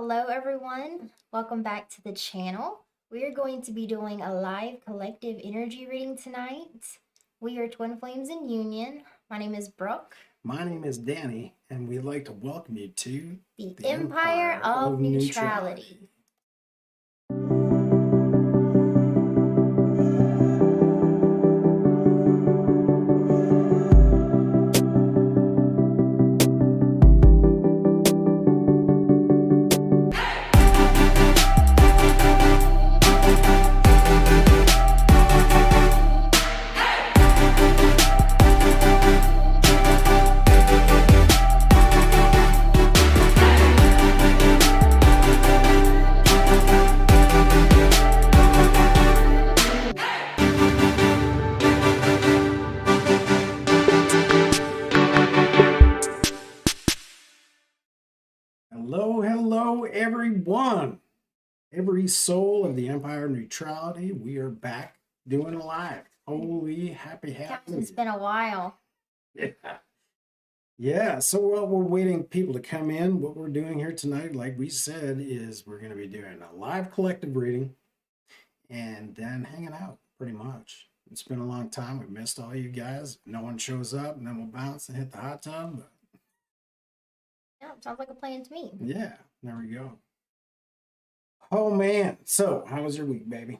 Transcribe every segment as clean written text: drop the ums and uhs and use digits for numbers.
Hello everyone, welcome back to the channel. We are going to be doing a live collective energy reading tonight. We are Twin Flames in Union. My name is Brooke. My name is Danny, and we'd like to welcome you to the Empire of Neutrality. Hello, everyone. Every soul of the Empire of Neutrality, we are back doing a live. Holy happy. It's been a while. Yeah. So while we're waiting people to come in, what we're doing here tonight, like we said, is we're going to be doing a live collective reading and then hanging out pretty much. It's been a long time. We missed all you guys. No one shows up, and then we'll bounce and hit the hot tub. Yeah, sounds like a plan to me. Yeah, there we go. Oh man, so how was your week, baby?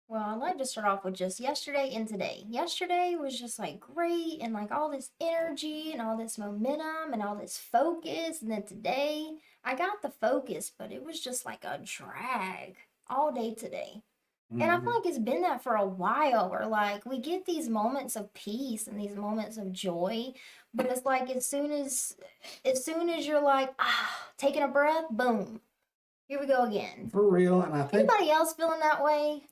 Well, I'd like to start off with just yesterday and today. Yesterday was just like great and like all this energy and all this momentum and all this focus. And then today I got the focus, but it was just like a drag all day today. And I feel like it's been that for a while, where like we get these moments of peace and these moments of joy, but it's like as soon as you're like taking a breath, boom, here we go again. For real. And I think anybody else feeling that way?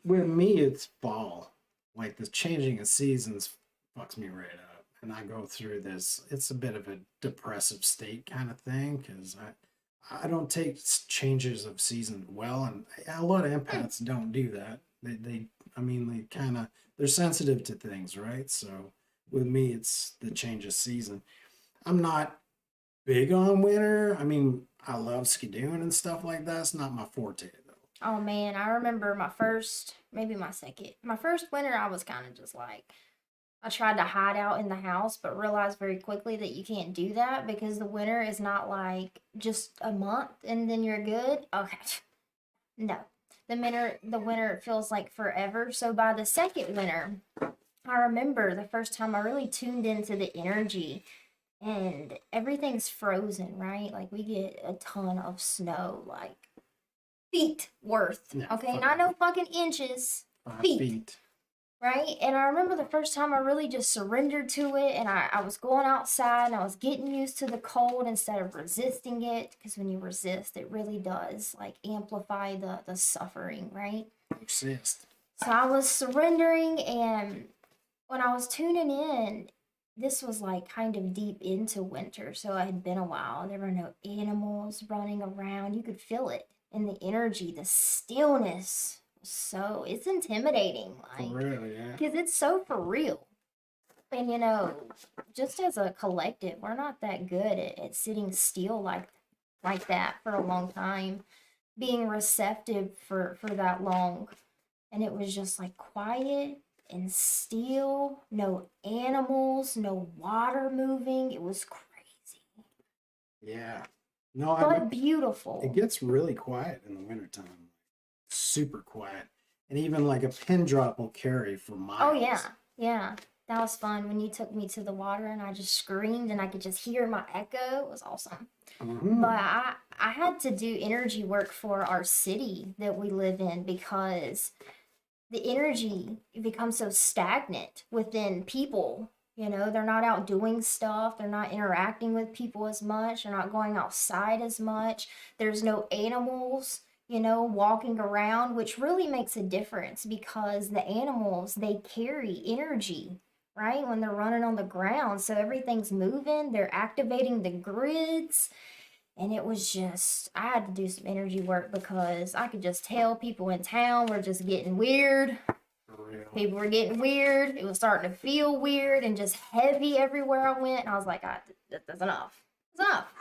With me, it's fall. Like the changing of seasons fucks me right up, and I go through this. It's a bit of a depressive state kind of thing because I don't take changes of season well, and a lot of empaths don't do that. They they're sensitive to things, right? So with me, it's the change of season. I'm not big on winter. I mean, I love skidoing and stuff like that. It's not my forte though. Oh man, I remember my first winter. I was kind of just like, I tried to hide out in the house, but realized very quickly that you can't do that because the winter is not like just a month and then you're good. Okay. No. The winter feels like forever. So by the second winter, I remember the first time I really tuned into the energy and everything's frozen, right? Like we get a ton of snow, like feet worth. Yeah, okay, not no fucking inches. 5 feet. Right? And I remember the first time I really just surrendered to it, and I was going outside and I was getting used to the cold instead of resisting it, because when you resist, it really does like amplify the suffering, right? Resist. So I was surrendering, and when I was tuning in, this was like kind of deep into winter, so it had been a while. There were no animals running around. You could feel it in the energy, the stillness. So it's intimidating, like, really, yeah, because it's so for real. And just as a collective, we're not that good at sitting still like that for a long time, being receptive for that long. And it was just like quiet and still, no animals, no water moving. It was crazy. Yeah. No, but beautiful. It gets really quiet in the wintertime. Super quiet, and even like a pin drop will carry for miles. Oh yeah, that was fun when you took me to the water and I just screamed and I could just hear my echo. It was awesome. But I had to do energy work for our city that we live in because the energy becomes so stagnant within people. They're not out doing stuff, they're not interacting with people as much, they're not going outside as much, there's no animals walking around, which really makes a difference because the animals, they carry energy, right? When they're running on the ground. So everything's moving, they're activating the grids. And it was just, I had to do some energy work because I could just tell people in town were just getting weird. People were getting weird. It was starting to feel weird and just heavy everywhere I went. And I was like, that's enough. It's enough.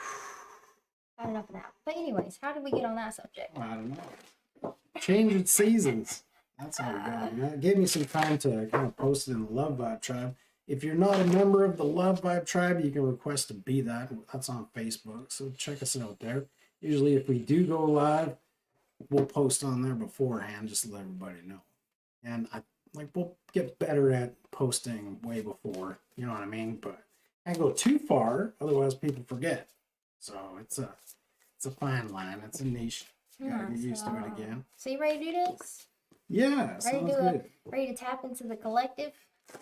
Had enough of that. But anyways, how did we get on that subject? I don't know. Changing seasons. That's how we got. And that gave me some time to kind of post it in the Love Vibe Tribe. If you're not a member of the Love Vibe Tribe, you can request to be that. That's on Facebook. So check us out there. Usually, if we do go live, we'll post on there beforehand just to let everybody know. And we'll get better at posting way before. You know what I mean? But can't go too far, otherwise people forget. So it's a fine line. It's a niche. Gotta get used to it again. So you ready to do this? Yeah, sounds good. Ready to tap into the collective?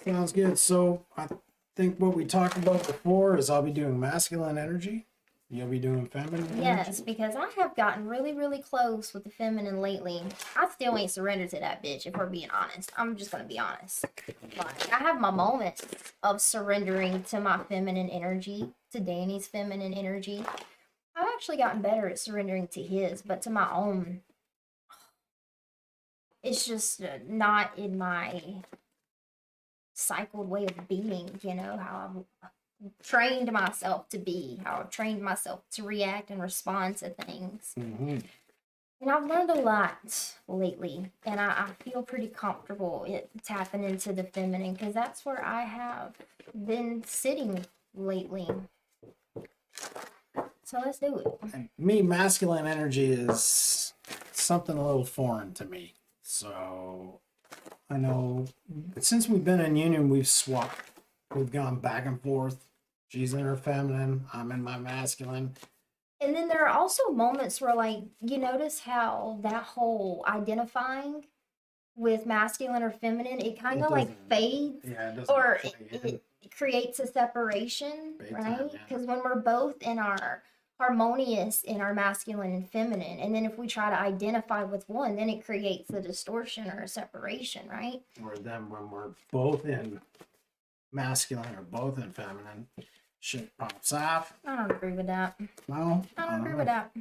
Sounds good. So I think what we talked about before is I'll be doing masculine energy. You'll be doing feminine energy. Yes, because I have gotten really, really close with the feminine lately. I still ain't surrendered to that bitch, if we're being honest. I'm just gonna be honest. Like, I have my moments of surrendering to my feminine energy, to Danny's feminine energy. I've actually gotten better at surrendering to his, but to my own, it's just not in my cycled way of being, you know, how I've trained myself to be, how I've trained myself to react and respond to things. Mm-hmm. And I've learned a lot lately, and I feel pretty comfortable tapping into the feminine because that's where I have been sitting lately. So let's do it. And me, masculine energy is something a little foreign to me. So I know since we've been in union, we've swapped. We've gone back and forth. She's in her feminine. I'm in my masculine. And then there are also moments where, like, you notice how that whole identifying with masculine or feminine, it kind of like fades. Yeah, it doesn't. Or it creates a separation, Big right? time, yeah. Because when we're both in our harmonious in our masculine and feminine, and then if we try to identify with one, then it creates a distortion or a separation, right? Or then when we're both in masculine or both in feminine, shit pops off. I don't agree with that. No, I don't agree with that.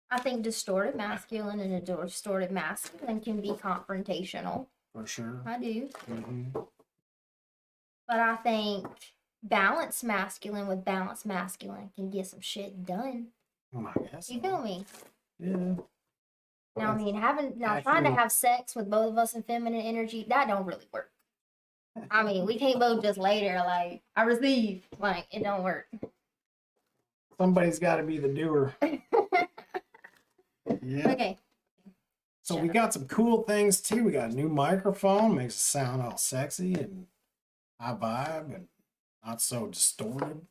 I think distorted masculine and a distorted masculine can be confrontational. For sure. I do. Mm-hmm. But I think balanced masculine with balanced masculine can get some shit done. I guess. You feel me? Yeah. Now, I mean, trying to have sex with both of us in feminine energy, that don't really work. I mean, we can't both just lay there like, I receive. Like, it don't work. Somebody's got to be the doer. Yeah. Okay. So we got some cool things too. We got a new microphone, makes it sound all sexy and high vibe and not so distorted.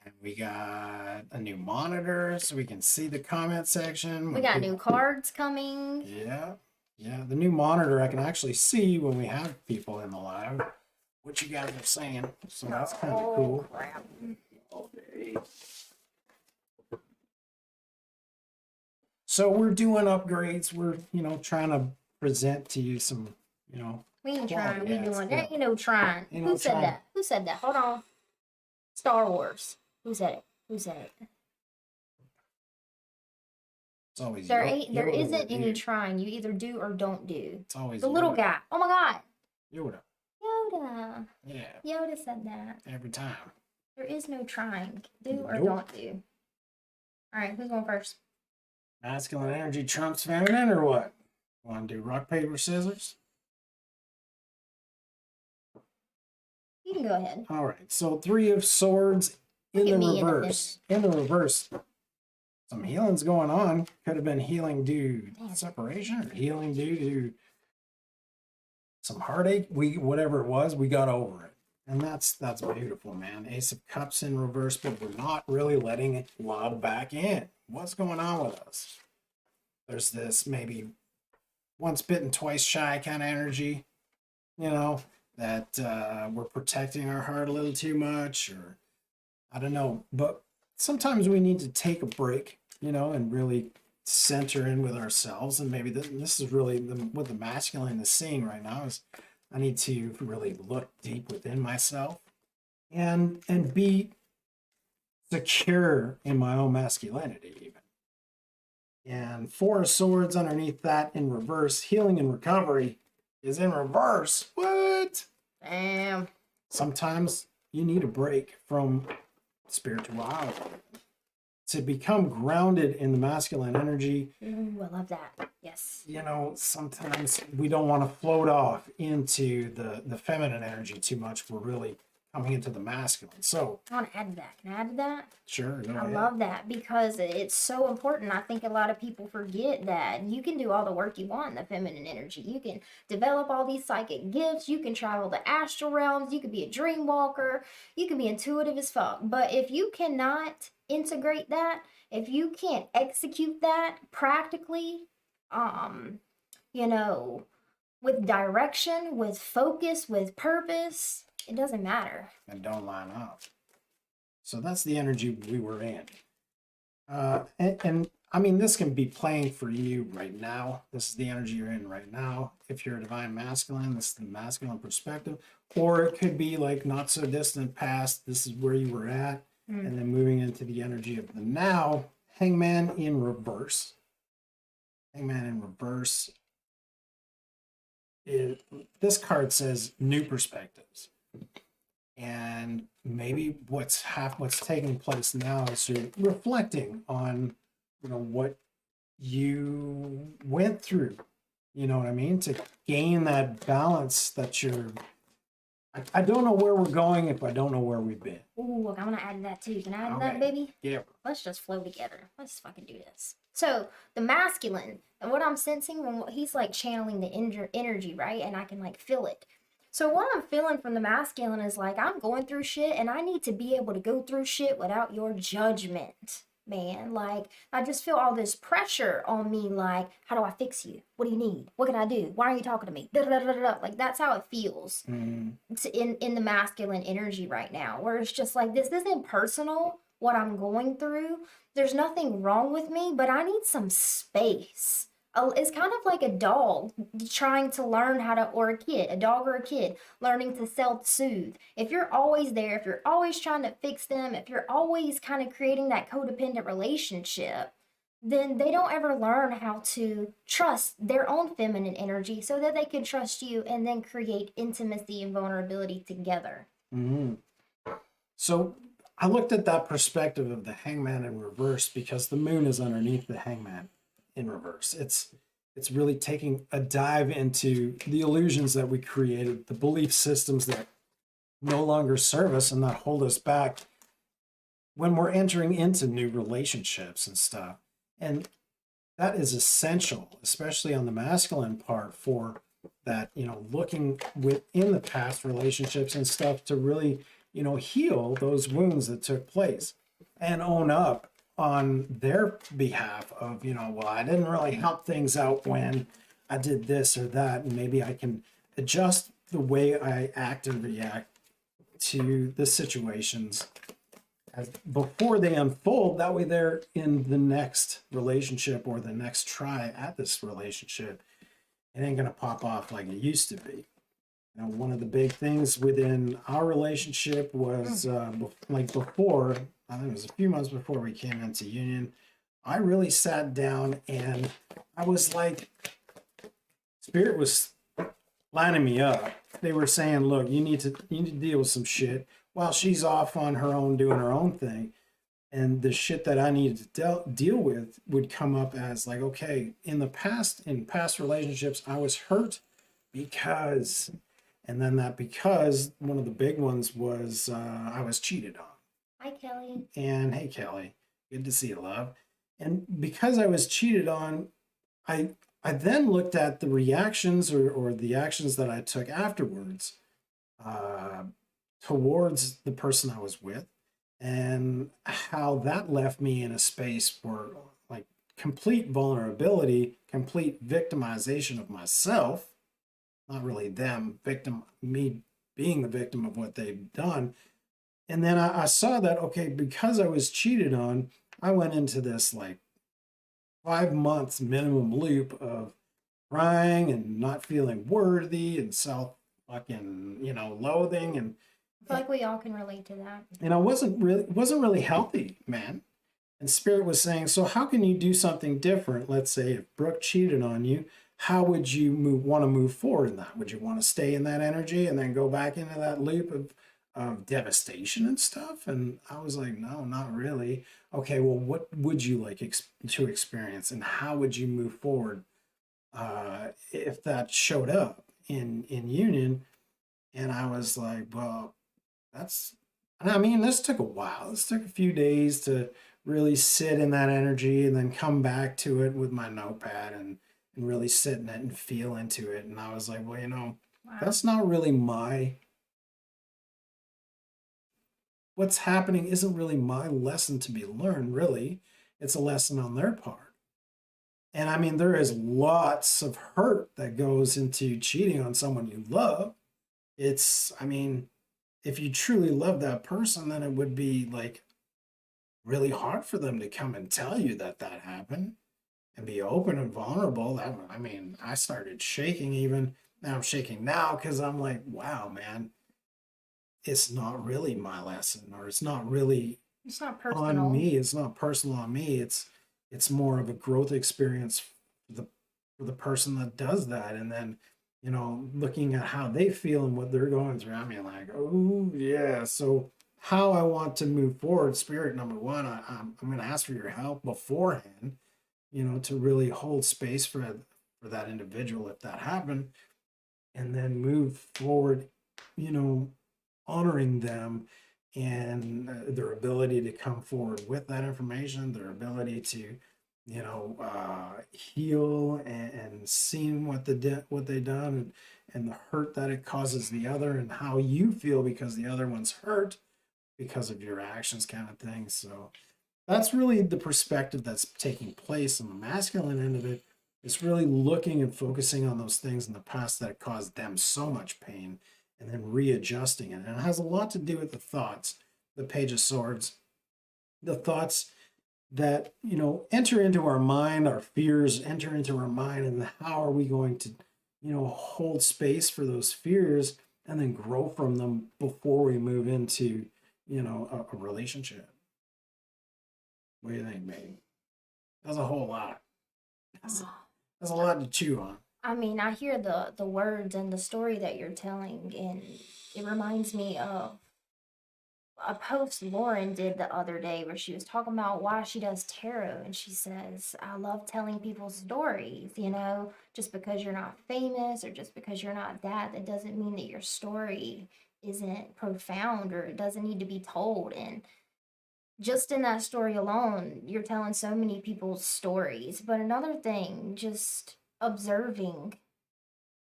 And we got a new monitor so we can see the comment section. We got new cards coming. Yeah. Yeah, the new monitor, I can actually see when we have people in the live what you guys are saying. So that's kind of cool. Crap. Okay. So we're doing upgrades. We're, trying to present to you some, We ain't trying. We yeah, doing. yeah. There ain't no trying. Ain't no Who said trying. that? Who said that? Hold on. Star Wars. Who said it? Who said it? it's always There Yoda isn't with any you. trying. You either do or don't do. It's always The little Yoda. guy. Oh my God. Yoda. Yoda. Yeah, Yoda said that. every time. There is no trying. Do or Nope. don't do. All right, who's going first? Masculine energy trumps feminine or what? Want to do rock, paper, scissors? You can go ahead. All right, so 3 of swords in Look the at me in the reverse. In the reverse. Some healing's going on. Could have been healing due Damn. to separation or healing due to some heartache. Whatever it was, we got over it. And that's beautiful, man. Ace of Cups in reverse, but we're not really letting it lob back in. What's going on with us? There's this maybe once bitten, twice shy kind of energy, that we're protecting our heart a little too much, or I don't know. But sometimes we need to take a break, and really center in with ourselves. And maybe this is really what the masculine is seeing right now is I need to really look deep within myself and be secure in my own masculinity even. And 4 of swords underneath that in reverse, healing and recovery is in reverse. What? Damn. Sometimes you need a break from spirituality. To become grounded in the masculine energy. Ooh, I love that. Yes. You know, sometimes we don't want to float off into the feminine energy too much. We're really coming into the masculine. So I want to add to that. Can I add to that? sure, go I ahead. love that because it's so important. I think a lot of people forget that you can do all the work you want in the feminine energy. You can develop all these psychic gifts. You can travel the astral realms. You can be a dream walker. You can be intuitive as fuck. But if you cannot integrate that, if you can't execute that practically, you know, with direction, with focus, with purpose, it doesn't matter. And don't line up. So that's the energy we were in. And I mean, this can be playing for you right now. This is the energy you're in right now. If you're a divine masculine, this is the masculine perspective. Or it could be like not so distant past. This is where you were at. And then moving into the energy of the now. Hangman in reverse. Hangman in reverse. This card says new perspectives. And maybe what's taking place now is you're reflecting on, you know, what you went through. You know what I mean? To gain that balance that you're. I don't know where we're going if I don't know where we've been. Ooh, I want to add that too. Can I add Okay. that, baby? Yeah. Let's just flow together. Let's fucking do this. So the masculine, and what I'm sensing when he's like channeling the energy, right? And I can like feel it. So what I'm feeling from the masculine is like I'm going through shit, and I need to be able to go through shit without your judgment, man. Like I just feel all this pressure on me. Like, how do I fix you? What do you need? What can I do? Why are you talking to me? Da, da, da, da, da. Like that's how it feels in the masculine energy right now, where it's just like this isn't personal. What I'm going through, there's nothing wrong with me, but I need some space. It's kind of like a dog trying to learn how to, or a dog or a kid learning to self-soothe. If you're always there, if you're always trying to fix them, if you're always kind of creating that codependent relationship, then they don't ever learn how to trust their own feminine energy so that they can trust you and then create intimacy and vulnerability together. So I looked at that perspective of the hangman in reverse because the moon is underneath the hangman in reverse. It's really taking a dive into the illusions that we created, the belief systems that no longer serve us and that hold us back when we're entering into new relationships and stuff. And that is essential, especially on the masculine part, for that, you know, looking within the past relationships and stuff to really, you know, heal those wounds that took place and own up on their behalf of, you know, well, I didn't really help things out when I did this or that, and maybe I can adjust the way I act and react to the situations as before they unfold. That way they're in the next relationship or the next try at this relationship. It ain't gonna pop off like it used to be. You know, one of the big things within our relationship was like before, I think it was a few months before we came into union, I really sat down and I was like, Spirit was lining me up. They were saying, look, you need to deal with some shit while she's off on her own doing her own thing. And the shit that I needed to deal with would come up as like, okay, in past relationships, I was hurt because, and then that because one of the big ones was I was cheated on. Hi, Kelly. And hey, Kelly, good to see you, love. And because I was cheated on, I then looked at the reactions or the actions that I took afterwards towards the person I was with, and how that left me in a space where like complete vulnerability, complete victimization of myself, not really them, me being the victim of what they've done. And then I saw that, okay, because I was cheated on, I went into this like 5 months minimum loop of crying and not feeling worthy and fucking, you know, loathing. And I feel like we all can relate to that. And I wasn't really healthy, man. And Spirit was saying, so how can you do something different? Let's say if Brooke cheated on you, how would you want to move forward in that? Would you want to stay in that energy and then go back into that loop of devastation and stuff? And I was like, no, not really. Okay, well, what would you like to experience, and how would you move forward if that showed up in Union? And I was like, well, that's, and I mean, this took a while. This took a few days to really sit in that energy and then come back to it with my notepad and really sit in it and feel into it. And I was like, well, Wow. that's not really what's happening isn't really my lesson to be learned, really. It's a lesson on their part. And I mean, there is lots of hurt that goes into cheating on someone you love. I mean, if you truly love that person, then it would be like really hard for them to come and tell you that that happened and be open and vulnerable. I mean, I started shaking even. Now I'm shaking now because I'm like, wow, man, it's not really my lesson, or it's not really It's not on personal. me. It's not personal on me. It's more of a growth experience for the person that does that, and then looking at how they feel and what they're going through. I mean, like, oh yeah. So how I want to move forward, spirit number one, I'm going to ask for your help beforehand, to really hold space for that individual if that happened, and then move forward, you know, honoring them and their ability to come forward with that information, their ability to, heal and seeing what they done, and the hurt that it causes the other, and how you feel because the other one's hurt because of your actions, kind of thing. So that's really the perspective that's taking place on the masculine end of it. It's really looking and focusing on those things in the past that caused them so much pain, and then readjusting it. And it has a lot to do with the thoughts, the Page of Swords, the thoughts that, enter into our mind, our fears enter into our mind, and how are we going to, hold space for those fears and then grow from them before we move into, a relationship. What do you think, babe? That's a whole lot. That's a lot to chew on. I mean, I hear the words and the story that you're telling, and it reminds me of a post Lauren did the other day where she was talking about why she does tarot, and she says, I love telling people stories, just because you're not famous or just because you're not that doesn't mean that your story isn't profound or it doesn't need to be told. And just in that story alone, you're telling so many people's stories. But another thing, just observing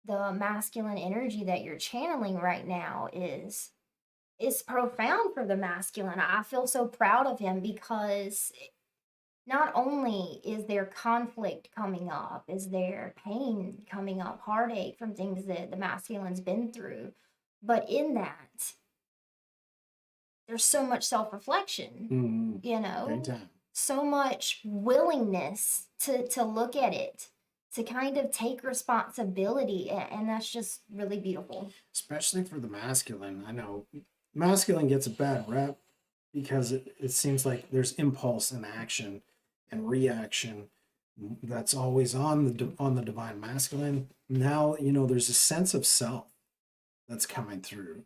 the masculine energy that you're channeling right now is profound for the masculine. I feel so proud of him because not only is there conflict coming up, is there pain coming up, heartache from things that the masculine's been through, but in that, there's so much self-reflection, Big time. so much willingness to look at it, to kind of take responsibility, and that's just really beautiful. Especially for the masculine. I know masculine gets a bad rep because it seems like there's impulse and action and reaction that's always on the divine masculine. Now, there's a sense of self that's coming through,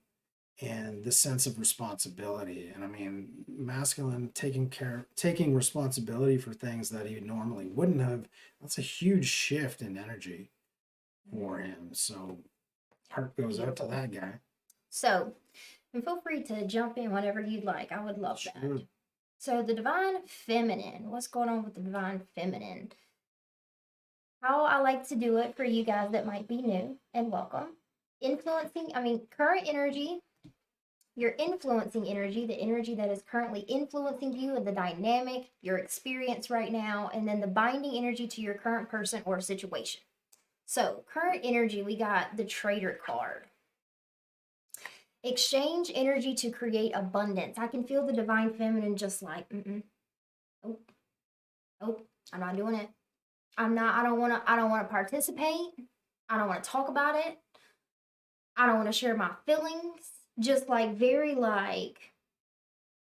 and this sense of responsibility. And I mean, masculine taking responsibility for things that he normally wouldn't have. That's a huge shift in energy for him. So heart goes out to that guy. So, and feel free to jump in whenever you'd like. I would love Sure. that. So, the divine feminine, what's going on with the divine feminine? How I like to do it for you guys that might be new, and welcome. Current energy, your influencing energy, the energy that is currently influencing you and the dynamic, your experience right now, and then the binding energy to your current person or situation. So, current energy, we got the Trader card. Exchange energy to create abundance. I can feel the divine feminine just like, oh, I'm not doing it. I don't want to participate. I don't want to talk about it. I don't want to share my feelings. Just like very like,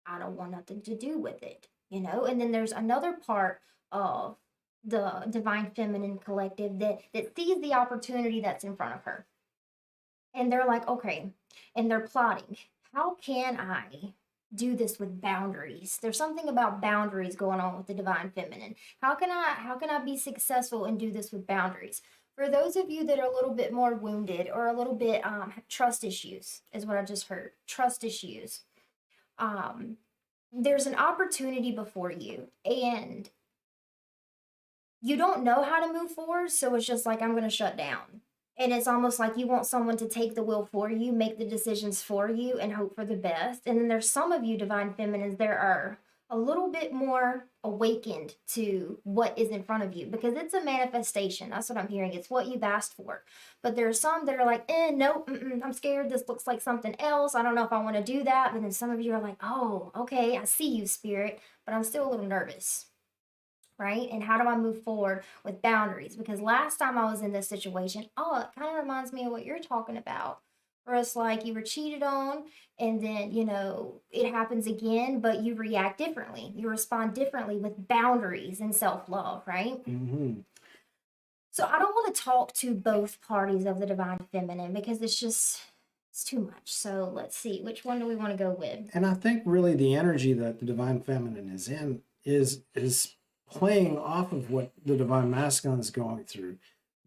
I don't want nothing to do with it, And then there's another part of the divine feminine collective that sees the opportunity that's in front of her. And they're like, okay, and they're plotting. how can I do this with boundaries? There's something about boundaries going on with the divine feminine. How can I be successful and do this with boundaries? For those of you that are a little bit more wounded or a little bit trust issues is what I just heard. Trust issues. Um there's an opportunity before you, and you don't know how to move forward, so it's just like, I'm going to shut down. And it's almost like you want someone to take the wheel for you, make the decisions for you, and hope for the best. And then there's some of you divine feminines that are a little bit more awakened to what is in front of you, because it's a manifestation. That's what I'm hearing. It's what you've asked for. But there are some that are like, nope, I'm scared. This looks like something else. I don't know if I want to do that. But then some of you are like, oh, okay, I see you, spirit, but I'm still a little nervous, right? And how do I move forward with boundaries? Because last time I was in this situation, it kind of reminds me of what you're talking about. Where it's like you were cheated on, and then, it happens again, but you react differently. You respond differently with boundaries and self love, right? Mm-hmm. So I don't want to talk to both parties of the divine feminine because it's too much. So let's see, which one do we want to go with? And I think really the energy that the divine feminine is in is playing off of what the divine masculine is going through.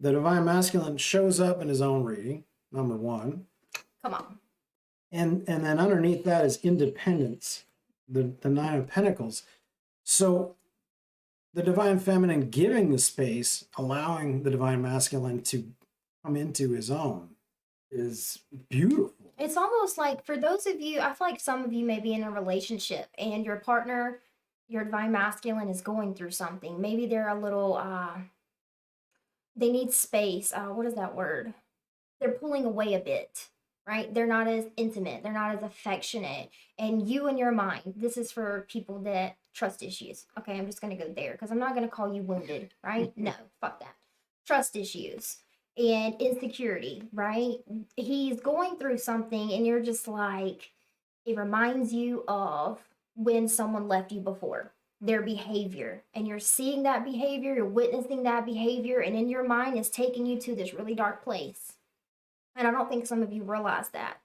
The divine masculine shows up in his own reading, number one. Come on. And then underneath that is independence, the Nine of Pentacles. So the divine feminine giving the space, allowing the divine masculine to come into his own is beautiful. It's almost like, for those of you, I feel like some of you may be in a relationship and your partner, your divine masculine, is going through something. Maybe they're a little, they need space. What is that word? They're pulling away a bit, right? They're not as intimate. They're not as affectionate. And you in your mind, this is for people that trust issues. Okay, I'm just going to go there because I'm not going to call you wounded, right? No, fuck that. Trust issues and insecurity, right? He's going through something and you're just like, it reminds you of when someone left you before, their behavior, and you're seeing that behavior, you're witnessing that behavior, and in your mind is taking you to this really dark place. And I don't think some of you realize that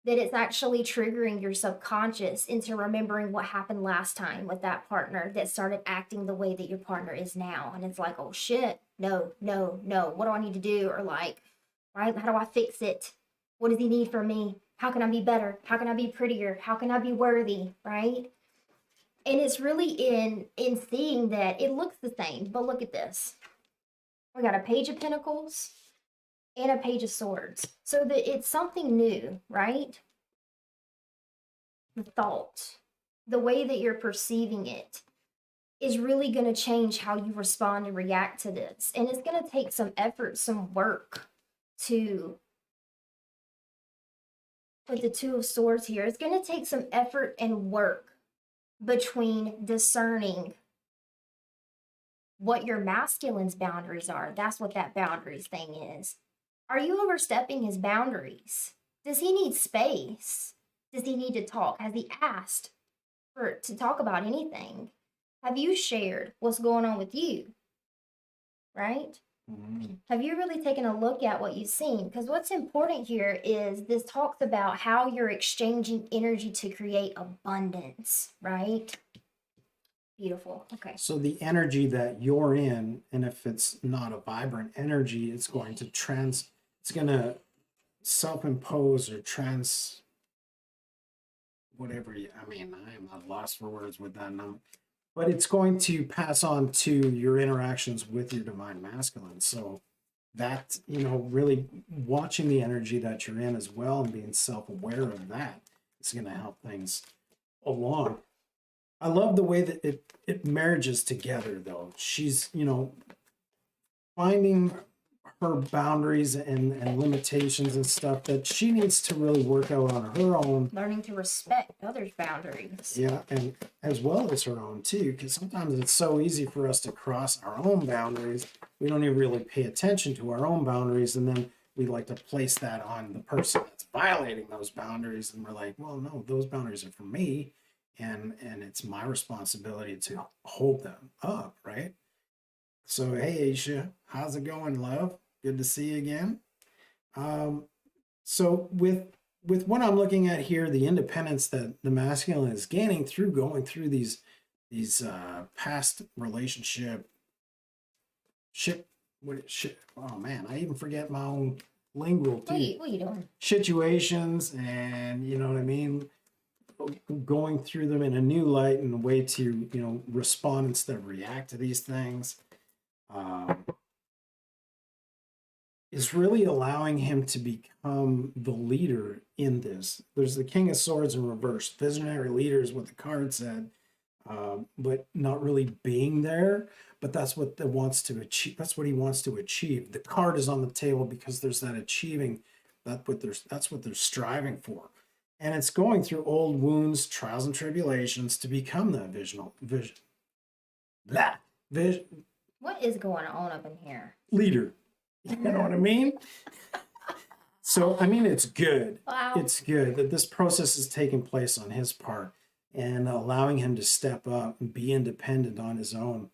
it's actually triggering your subconscious into remembering what happened last time with that partner that started acting the way that your partner is now. And it's like, oh shit, no, what do I need to do? Or like, right, how do I fix it? What does he need from me? How can I be better? How can I be prettier? How can I be worthy, right? And it's really in seeing that it looks the same, but look at this. We got a Page of Pentacles and a Page of Swords. So that it's something new, right? The thought, the way that you're perceiving it is really going to change how you respond and react to this. And it's going to take some effort, some work to, with the Two of Swords here, it's going to take some effort and work between discerning what your masculine's boundaries are. That's what that boundaries thing is. Are you overstepping his boundaries? Does he need space? Does he need to talk? Has he asked to talk about anything? Have you shared what's going on with you? Right? Mm-hmm. Have you really taken a look at what you've seen? Because what's important here is this talks about how you're exchanging energy to create abundance, right? Beautiful. Okay. So the energy that you're in, and if it's not a vibrant energy, it's going to it's going to self-impose or whatever I am not lost for words with that number. But it's going to pass on to your interactions with your divine masculine. So that, really watching the energy that you're in as well and being self-aware of that is going to help things along. I love the way that it marriages together, though. She's, finding her boundaries and limitations and stuff that she needs to really work out on her own. Learning to respect others' boundaries. Yeah, and as well as her own, too, because sometimes it's so easy for us to cross our own boundaries. We don't even really pay attention to our own boundaries, and then we like to place that on the person that's violating those boundaries, and we're like, well, no, those boundaries are for me. And it's my responsibility to hold them up, right? So, hey, Aisha, how's it going, love? Good to see you again. So with with what I'm looking at here, the independence that the masculine is gaining through going through these past ship shit. Oh man, I even forget my own lingual too. What are you doing? Situations, and you know what I mean, going through them in a new light and a way to respond instead of react to these things. Um, is really allowing him to become the leader in this. There's the King of Swords in reverse. Visionary leader is what the card said, but not really being there. But that's what that wants to achieve. That's what he wants to achieve. The card is on the table because there's that achieving. That's what they're striving for, and it's going through old wounds, trials, and tribulations to become that vision. Blah, vision What is going on up in here? leader. You know what I mean? So, I mean, it's good. Wow. It's good that this process is taking place on his part and allowing him to step up and be independent on his own.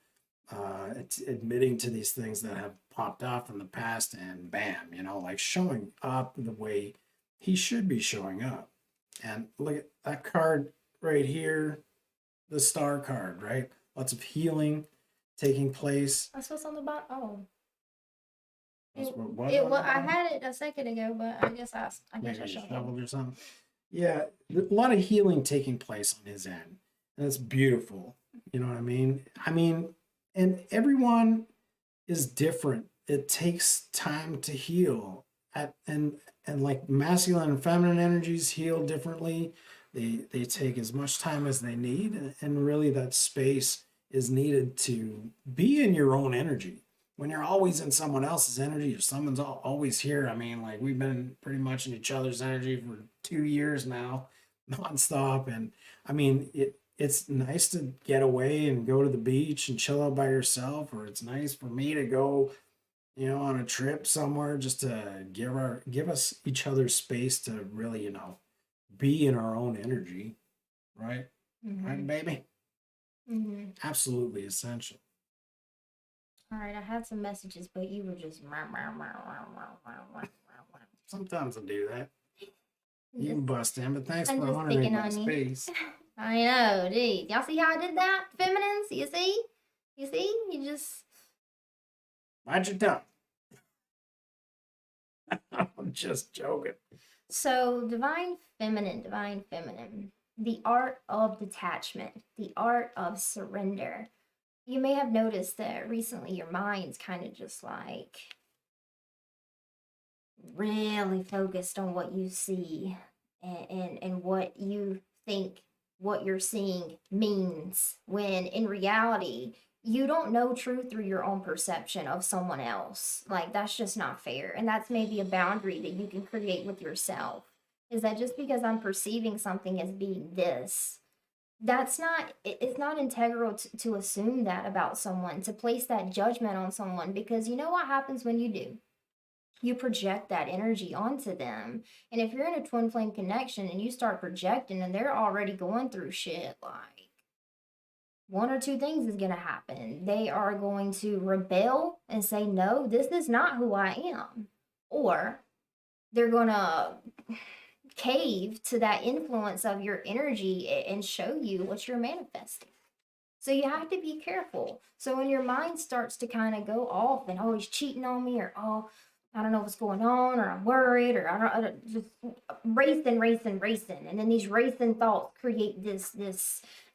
It's admitting to these things that have popped off in the past and bam, like showing up the way he should be showing up. And look at that card right here, the star card, right? Lots of healing taking place. That's what's on the bottom. Oh. What I had it a second ago, but I guess I maybe shoved it. shoveled or something. Yeah, a lot of healing taking place on his end, and it's beautiful. You know what I mean? And everyone is different. It takes time to heal, and like masculine and feminine energies heal differently. They take as much time as they need, and really that space is needed to be in your own energy. When you're always in someone else's energy, if someone's always here, I mean, like we've been pretty much in each other's energy for 2 years now, nonstop. And I mean, it's nice to get away and go to the beach and chill out by yourself, or it's nice for me to go, on a trip somewhere just to give us each other space to really, be in our own energy, right? Mm-hmm. Right, baby? Mm-hmm. Absolutely essential. All right, I had some messages, but you were just. Sometimes I do that. You can bust in, but thanks I'm for just honoring picking my on you. space. I know, dude. Y'all see how I did that, feminines? You see? You just. Mind your tongue. I'm just joking. So, divine feminine, the art of detachment, the art of surrender. You may have noticed that recently your mind's kind of just like really focused on what you see and what you think what you're seeing means, when in reality you don't know truth through your own perception of someone else. Like, that's just not fair, and that's maybe a boundary that you can create with yourself, is that just because I'm perceiving something as being this, that's not, it's not integral to assume that about someone, to place that judgment on someone, because you know what happens when you do? You project that energy onto them. And if you're in a twin flame connection and you start projecting and they're already going through shit, like, one or two things is going to happen. They are going to rebel and say, no, this is not who I am. Or they're going to cave to that influence of your energy and show you what you're manifesting. So you have to be careful. So when your mind starts to kind of go off and, oh, he's cheating on me, or, oh, I don't know what's going on, or I'm worried, or I don't just racing. And then these racing thoughts create this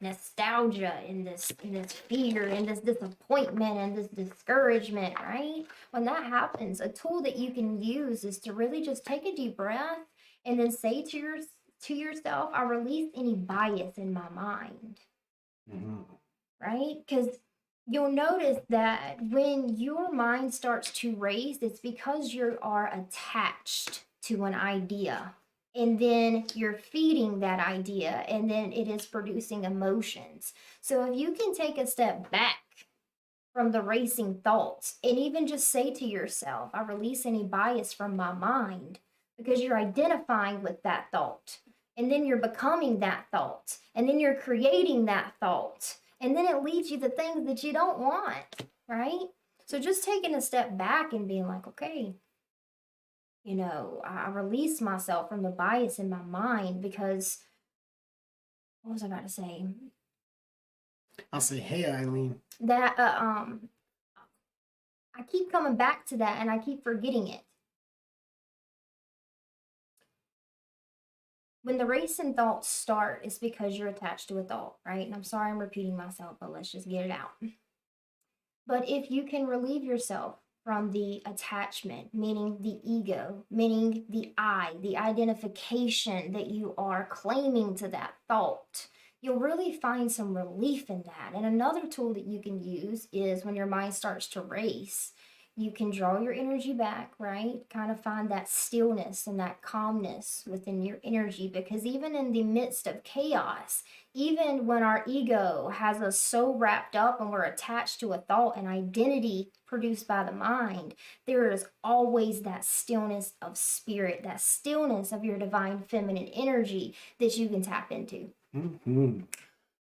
nostalgia and this fear and this disappointment and this discouragement, right? When that happens, a tool that you can use is to really just take a deep breath and then say to yourself, I release any bias in my mind. Mm-hmm. Right? Because you'll notice that when your mind starts to race, it's because you are attached to an idea. And then you're feeding that idea, and then it is producing emotions. So if you can take a step back from the racing thoughts and even just say to yourself, I release any bias from my mind, because you're identifying with that thought. And then you're becoming that thought. And then you're creating that thought. And then it leads you to things that you don't want, right? So just taking a step back and being like, okay, I release myself from the bias in my mind because what was I about to say? I'll say, hey, Eileen. That I keep coming back to that and I keep forgetting it. When the racing thoughts start, it's because you're attached to a thought, right? And I'm sorry I'm repeating myself, but let's just get it out. But if you can relieve yourself from the attachment, meaning the ego, meaning the I, the identification that you are claiming to that thought, you'll really find some relief in that. And another tool that you can use is when your mind starts to race, you can draw your energy back, right? Kind of find that stillness and that calmness within your energy, because even in the midst of chaos, even when our ego has us so wrapped up and we're attached to a thought and identity produced by the mind, there is always that stillness of spirit, that stillness of your divine feminine energy that you can tap into.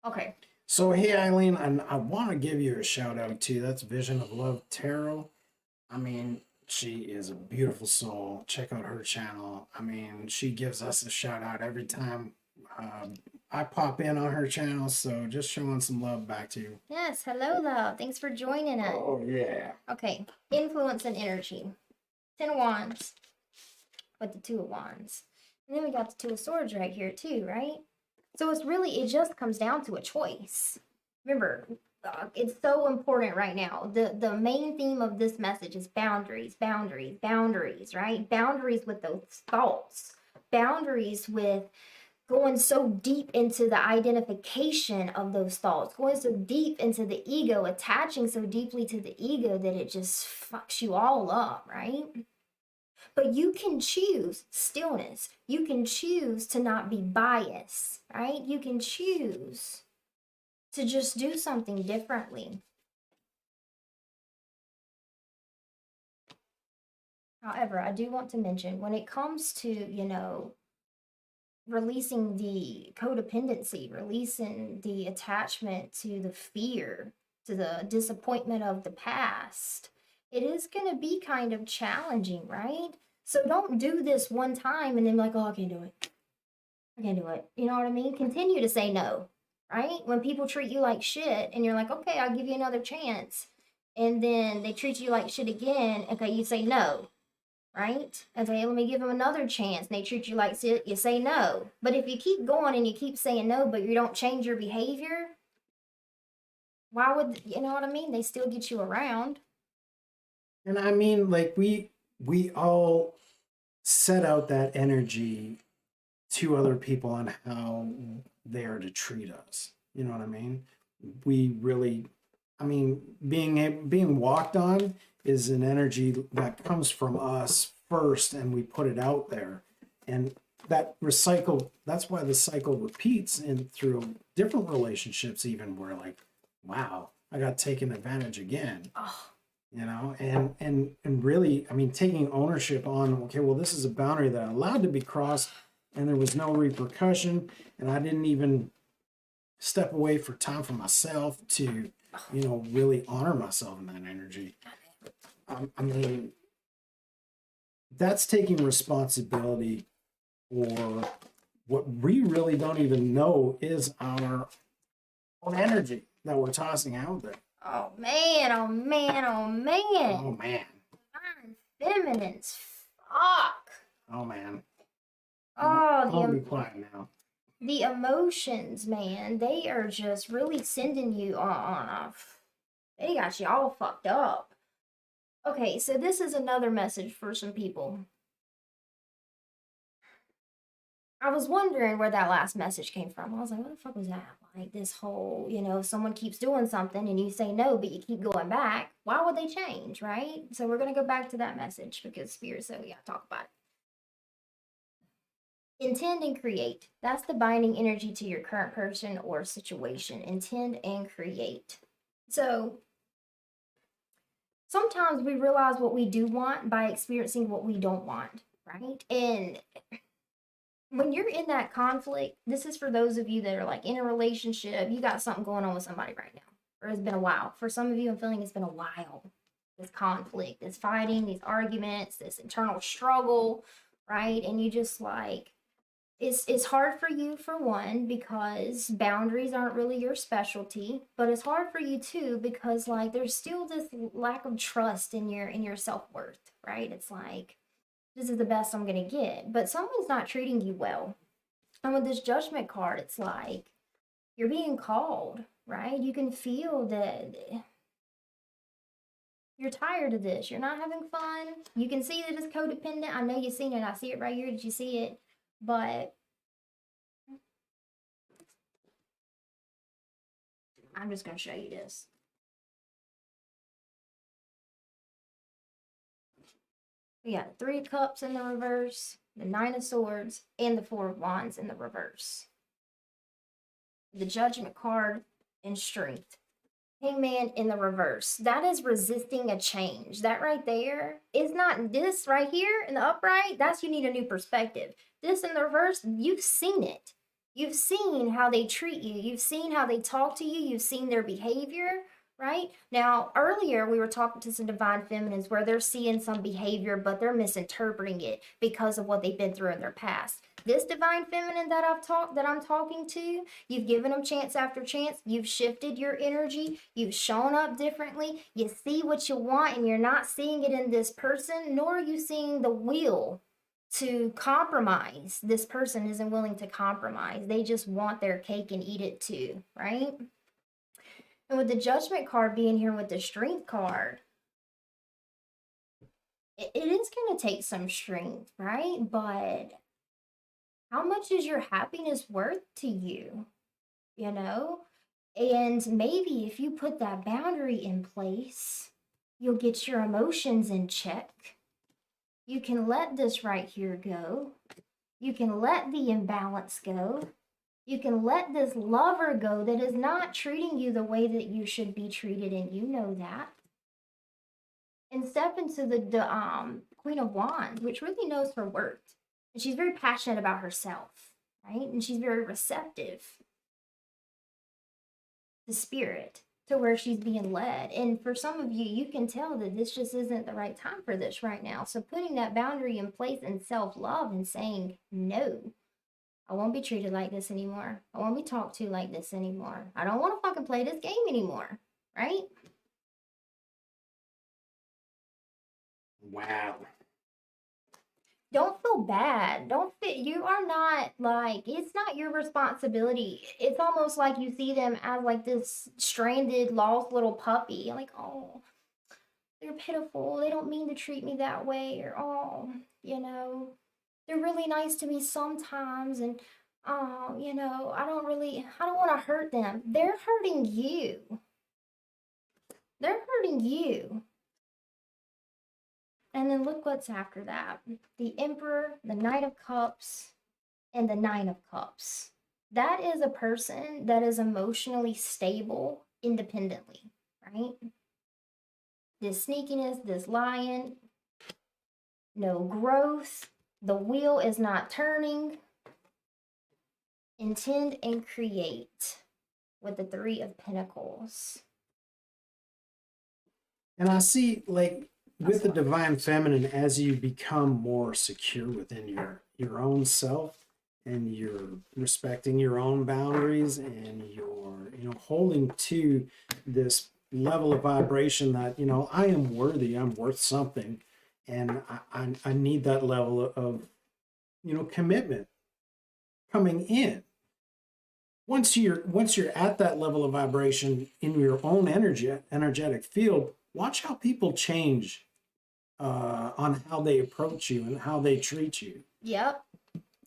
Okay. So, hey, Eileen, I want to give you a shout out too. That's Vision of Love Tarot. I mean, she is a beautiful soul. Check out her channel. I mean, she gives us a shout out every time I pop in on her channel. So just showing some love back to you. Yes, hello, love. Thanks for joining us. Oh, yeah. Okay, influence and energy. 10 of Wands with the 2 of Wands. And then we got the 2 of Swords right here too, right? So it just comes down to a choice. Remember, it's so important right now. The main theme of this message is boundaries, boundaries, boundaries, right? Boundaries with those thoughts, boundaries with going so deep into the identification of those thoughts, going so deep into the ego, attaching so deeply to the ego that it just fucks you all up, right? But you can choose stillness. You can choose to not be biased, right? You can choose to just do something differently. However, I do want to mention when it comes to, releasing the codependency, releasing the attachment to the fear, to the disappointment of the past, it is going to be kind of challenging, right? So don't do this one time and then be like, oh, I can't do it. I can't do it. You know what I mean? Continue to say no, right? When people treat you like shit and you're like, okay, I'll give you another chance. And then they treat you like shit again. Okay, you say no, right? Okay, let me give them another chance. And they treat you like shit, you say no. But if you keep going and you keep saying no, but you don't change your behavior, why would, you know what I mean? They still get you around. And I mean, like, we all set out that energy to other people on how they are to treat us. You know what I mean? We really, I mean, being walked on is an energy that comes from us first, and we put it out there, and that recycle. That's why the cycle repeats, and through different relationships, even we're like, wow, I got taken advantage again. Oh. And really, I mean, taking ownership on, okay, well, this is a boundary that I allowed to be crossed, and there was no repercussion, and I didn't even step away for time for myself to, really honor myself in that energy. I mean, that's taking responsibility for what we really don't even know is our own energy that we're tossing out there. Oh man, oh man, oh man. Oh man. Divine feminines. Fuck. Oh man. Oh, I'll be quiet now. The emotions, man, they are just really sending you on off. They got you all fucked up. Okay, so this is another message for some people. I was wondering where that last message came from. I was like, what the fuck was that? Like this whole, someone keeps doing something and you say no, but you keep going back. Why would they change, right? So we're going to go back to that message because Spirit said we got to talk about it. Intend and create. That's the binding energy to your current person or situation. Intend and create. So sometimes we realize what we do want by experiencing what we don't want, right? And when you're in that conflict, this is for those of you that are like in a relationship, you got something going on with somebody right now, or it's been a while. For some of you, I'm feeling it's been a while. this conflict, this fighting, these arguments, this internal struggle, right? And you just like, it's hard for you for one because boundaries aren't really your specialty, but it's hard for you too because like there's still this lack of trust in your self-worth, right? It's like this is the best I'm going to get, but someone's not treating you well. And with this judgment card, it's like you're being called, right? You can feel that you're tired of this. You're not having fun. You can see that it's codependent. I know you've seen it. I see it right here. Did you see it? But I'm just going to show you this. We got the 3 of Cups in the reverse, the 9 of Swords, and the 4 of Wands in the reverse. The Judgment card and Strength. Hangman in the reverse. That is resisting a change. That right there is not this right here in the upright. That's you need a new perspective. This in the reverse, you've seen it. You've seen how they treat you. You've seen how they talk to you. You've seen their behavior, right? Now, earlier we were talking to some divine feminines where they're seeing some behavior, but they're misinterpreting it because of what they've been through in their past. This divine feminine that I'm talking to, you've given them chance after chance. You've shifted your energy. You've shown up differently. You see what you want and you're not seeing it in this person, nor are you seeing the will to compromise. This person isn't willing to compromise. They just want their cake and eat it too, right? And with the Judgment card being here with the Strength card, it is going to take some strength, right? But how much is your happiness worth to you? You know? And maybe if you put that boundary in place, you'll get your emotions in check. You can let this right here go. You can let the imbalance go. You can let this lover go that is not treating you the way that you should be treated, and you know that. And step into the Queen of Wands, which really knows her worth. And she's very passionate about herself, right? And she's very receptive to spirit, to where she's being led. And for some of you, you can tell that this just isn't the right time for this right now. So putting that boundary in place and self-love and saying, no, I won't be treated like this anymore. I won't be talked to like this anymore. I don't want to fucking play this game anymore, right? Wow. Don't feel bad. You are not like, it's not your responsibility. It's almost like you see them as like this stranded, lost little puppy. Like, oh, they're pitiful. They don't mean to treat me that way. Or, oh, they're really nice to me sometimes. And, oh, I don't want to hurt them. They're hurting you. They're hurting you. And then look what's after that. The Emperor, the Knight of Cups, and the Nine of Cups. That is a person that is emotionally stable independently, right? This sneakiness, this lying, no growth. The wheel is not turning. Intend and create with the Three of Pentacles. And I see, like, with the divine feminine, as you become more secure within your own self, and you're respecting your own boundaries, and you're holding to this level of vibration that I am worthy, I'm worth something, and I need that level of commitment coming in. Once you're at that level of vibration in your own energetic field, watch how people change on how they approach you and how they treat you. Yep.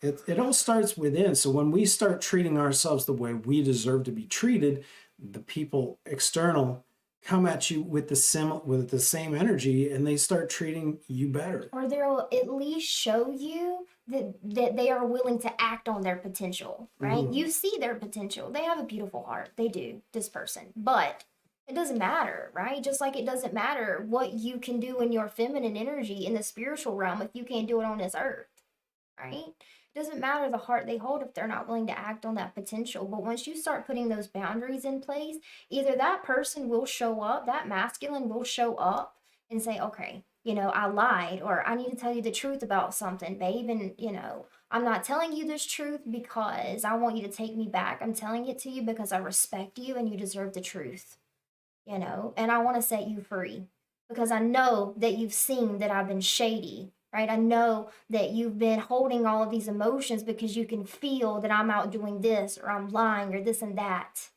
It all starts within. So when we start treating ourselves the way we deserve to be treated, the people external come at you with the same energy, and they start treating you better. Or they'll at least show you that they are willing to act on their potential, right? Mm-hmm. You see their potential. They have a beautiful heart. They do, this person. But it doesn't matter, right? Just like it doesn't matter what you can do in your feminine energy in the spiritual realm if you can't do it on this earth, right? It doesn't matter the heart they hold if they're not willing to act on that potential. But once you start putting those boundaries in place, either that person will show up, that masculine will show up and say, okay, I lied, or I need to tell you the truth about something, babe. And, I'm not telling you this truth because I want you to take me back. I'm telling it to you because I respect you and you deserve the truth, and I want to set you free because I know that you've seen that I've been shady, right? I know that you've been holding all of these emotions because you can feel that I'm out doing this or I'm lying or this and that.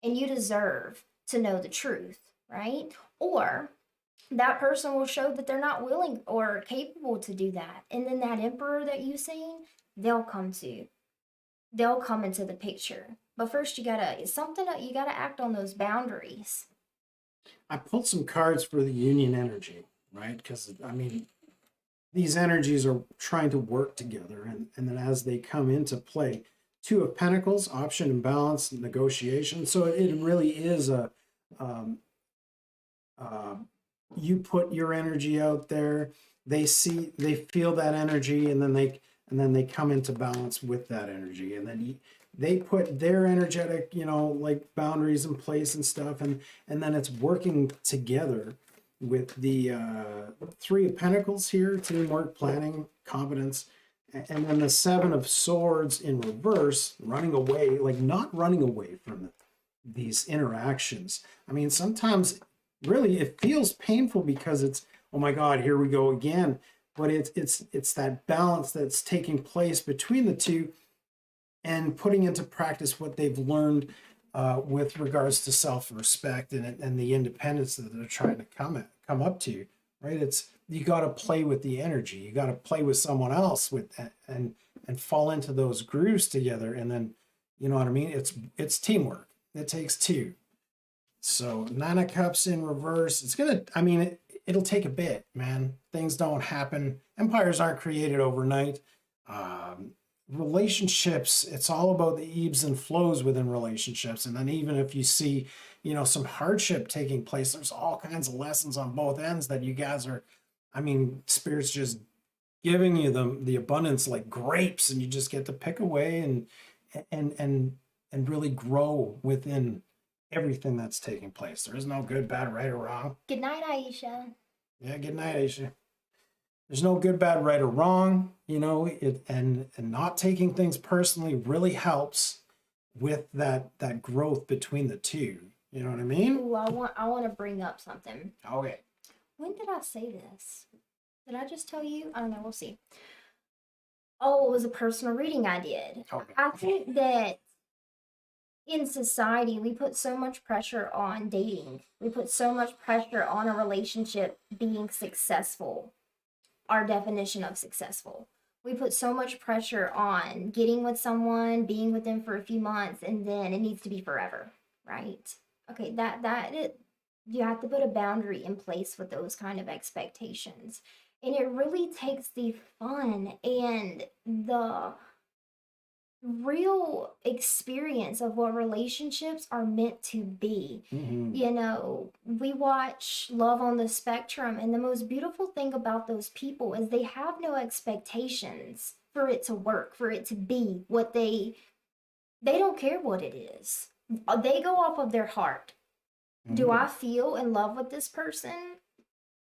And you deserve to know the truth, right? Or that person will show that they're not willing or capable to do that. And then that emperor that you've seen, they'll come to. They'll come into the picture. But first it's something that you gotta act on those boundaries. I pulled some cards for the union energy, right? Because I mean, these energies are trying to work together, and then as they come into play, Two of Pentacles, option and balance, negotiation. So it really is um, uh, you put your energy out there, they feel that energy, and then they come into balance with that energy, and then they put their energetic, like boundaries in place and stuff, and then it's working together with the Three of Pentacles here, teamwork, planning, competence, and then the Seven of Swords in reverse, running away, like not running away from these interactions. I mean, sometimes really it feels painful because it's, oh my God, here we go again. But it's that balance that's taking place between the two and putting into practice what they've learned with regards to self-respect and the independence that they're trying to come up to, right? It's, you got to play with the energy. You got to play with someone else with and fall into those grooves together. And then, you know what I mean? It's teamwork. It takes two. So Nine of Cups in reverse. It's gonna, I mean, it'll take a bit, man. Things don't happen. Empires aren't created overnight. Relationships, it's all about the ebbs and flows within relationships. And then even if you see, some hardship taking place, there's all kinds of lessons on both ends that you guys are, I mean, Spirit's just giving you the abundance like grapes, and you just get to pick away and really grow within everything that's taking place. There is no good, bad, right, or wrong. Good night, Aisha. Yeah, good night, Aisha. There's no good, bad, right, or wrong. And not taking things personally really helps with that growth between the two. You know what I mean? Ooh, I want to bring up something. Okay. When did I say this? Did I just tell you? I don't know. We'll see. Oh, it was a personal reading I did. Okay. I think that in society, we put so much pressure on dating. We put so much pressure on a relationship being successful. Our definition of successful. We put so much pressure on getting with someone, being with them for a few months, and then it needs to be forever, right? Okay, you have to put a boundary in place with those kind of expectations. And it really takes the fun and the real experience of what relationships are meant to be. We watch Love on the Spectrum, and the most beautiful thing about those people is they have no expectations for it to work, for it to be what they don't care what it is. They go off of their heart. Do I feel in love with this person?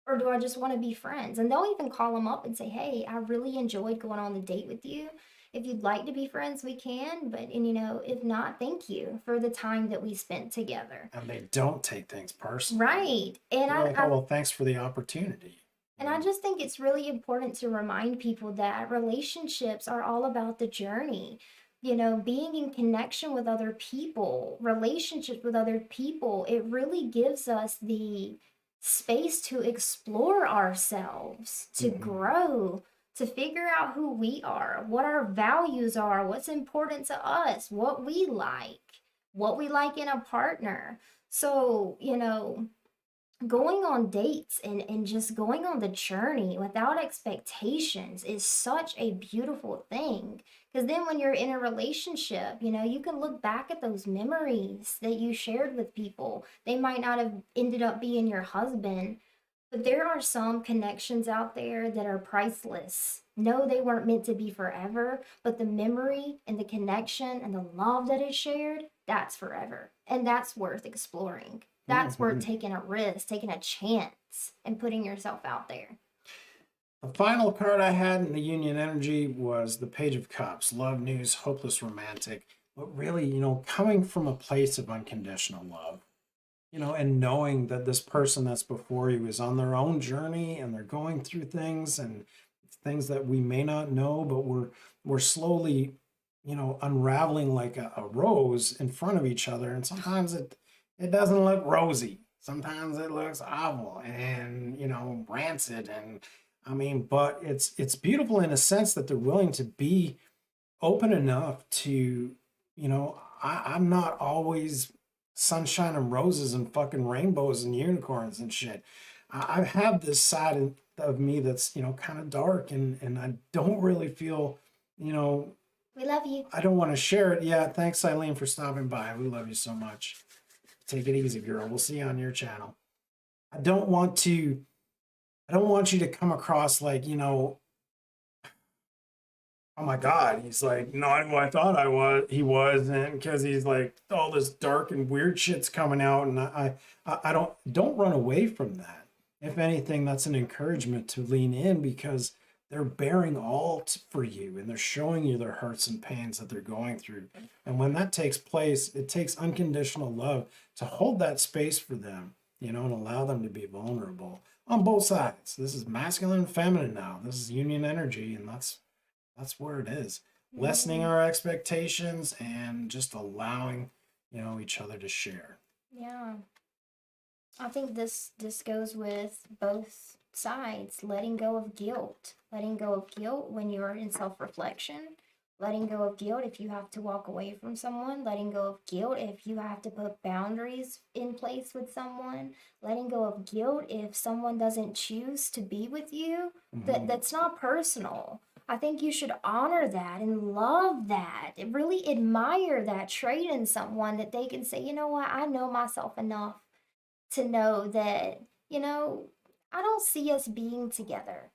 Or do I just want to be friends? And they'll even call them up and say, hey, I really enjoyed going on the date with you. If you'd like to be friends, we can. But, if not, thank you for the time that we spent together. And they don't take things personally. Right. And well, thanks for the opportunity. And I just think it's really important to remind people that relationships are all about the journey. Being in connection with other people, relationships with other people, it really gives us the space to explore ourselves, to grow, to figure out who we are, what our values are, what's important to us, what we like in a partner. So, going on dates and just going on the journey without expectations is such a beautiful thing. Because then when you're in a relationship, you can look back at those memories that you shared with people. They might not have ended up being your husband, but there are some connections out there that are priceless. No, they weren't meant to be forever, but the memory and the connection and the love that is shared, that's forever. And that's worth exploring. That's where taking a risk, taking a chance, and putting yourself out there. The final card I had in the Union Energy was the Page of Cups, love, news, hopeless romantic. But really, coming from a place of unconditional love, and knowing that this person that's before you is on their own journey and they're going through things and things that we may not know, but we're slowly, unraveling like a rose in front of each other. And sometimes it doesn't look rosy. Sometimes it looks awful and, rancid. And I mean, but it's beautiful in a sense that they're willing to be open enough to, I'm not always sunshine and roses and fucking rainbows and unicorns and shit. I have this side of me that's, kind of dark and I don't really feel, We love you. I don't want to share it. Yeah, thanks, Eileen, for stopping by. We love you so much. Take it easy, girl. We'll see you on your channel. I don't want you to come across like, oh my God, he's like not who I thought he was, and because he's like all this dark and weird shit's coming out, and I don't run away from that. If anything, that's an encouragement to lean in because they're bearing all for you and they're showing you their hurts and pains that they're going through. And when that takes place, it takes unconditional love to hold that space for them, and allow them to be vulnerable on both sides. This is masculine and feminine now. This is Union Energy, and that's where it is. Lessening our expectations and just allowing, each other to share. Yeah. I think this goes with both sides. Letting go of guilt. Letting go of guilt when you're in self-reflection. Letting go of guilt if you have to walk away from someone. Letting go of guilt if you have to put boundaries in place with someone. Letting go of guilt if someone doesn't choose to be with you. That's not personal. I think you should honor that and love that and really admire that trait in someone, that they can say, you know what, I know myself enough to know that, I don't see us being together,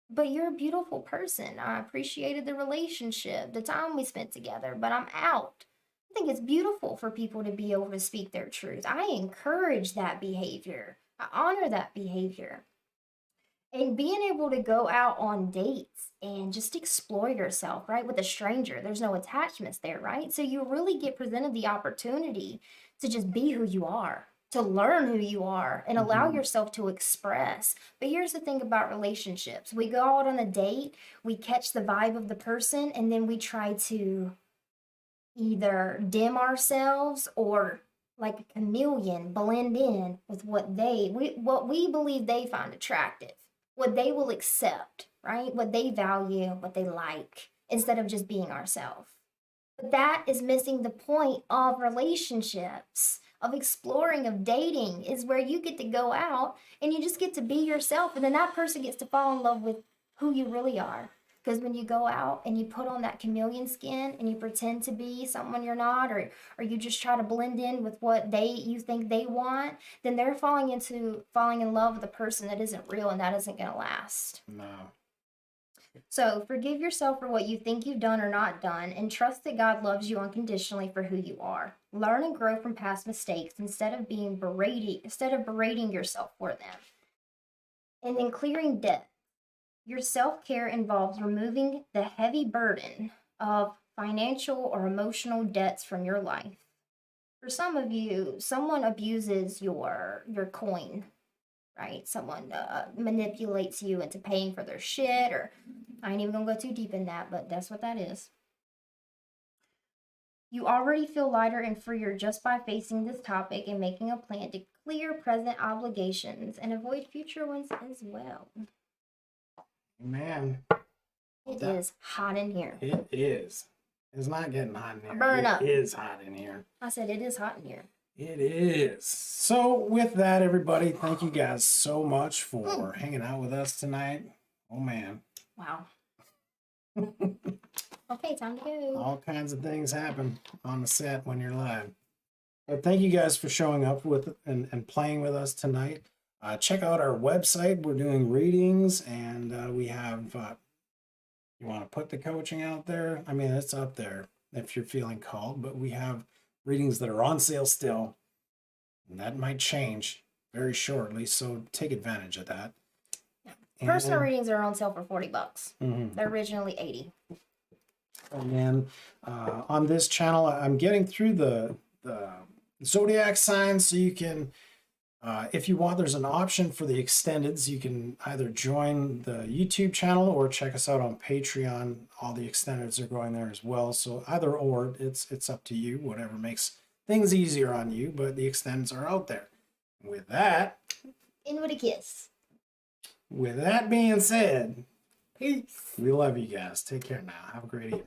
but you're a beautiful person. I appreciated the relationship, the time we spent together, but I'm out. I think it's beautiful for people to be able to speak their truth. I encourage that behavior. I honor that behavior. And being able to go out on dates and just explore yourself, right, with a stranger. There's no attachments there, right? So you really get presented the opportunity to just be who you are, to learn who you are, and allow yourself to express. But here's the thing about relationships. We go out on a date, we catch the vibe of the person, and then we try to either dim ourselves or like a chameleon blend in with what we believe they find attractive, what they will accept, right? What they value, what they like, instead of just being ourselves. But that is missing the point of relationships, of exploring, of dating, is where you get to go out and you just get to be yourself. And then that person gets to fall in love with who you really are. Because when you go out and you put on that chameleon skin and you pretend to be someone you're not, or you just try to blend in with what you think they want, then they're falling in love with a person that isn't real, and that isn't going to last. No. So forgive yourself for what you think you've done or not done, and trust that God loves you unconditionally for who you are. Learn and grow from past mistakes instead of berating yourself for them. And then clearing debt. Your self-care involves removing the heavy burden of financial or emotional debts from your life. For some of you, someone abuses your coin, right? Someone manipulates you into paying for their shit, or I ain't even gonna go too deep in that, but that's what that is. You already feel lighter and freer just by facing this topic and making a plan to clear present obligations and avoid future ones as well. Man, It is hot in here. It is. It's not getting hot in here. Burn up. It is hot in here. I said it is hot in here. It is. So with that, everybody, thank you guys so much for hanging out with us tonight. Oh, man. Wow. Okay, time to go. All kinds of things happen on the set when you're live. But thank you guys for showing up with and playing with us tonight. Check out our website. We're doing readings, and we have, you want to put the coaching out there? I mean, it's up there if you're feeling called, but we have readings that are on sale still. And that might change very shortly, so take advantage of that. Personal readings are on sale for $40. Mhm. They're originally $80. And then on this channel, I'm getting through the zodiac signs, so you can, if you want, there's an option for the extendeds. You can either join the YouTube channel or check us out on Patreon. All the extendeds are going there as well. So either or, it's up to you, whatever makes things easier on you, but the extendeds are out there. With that, In with a kiss. with that being said, Peace. we love you guys. Take care now. Have a great evening.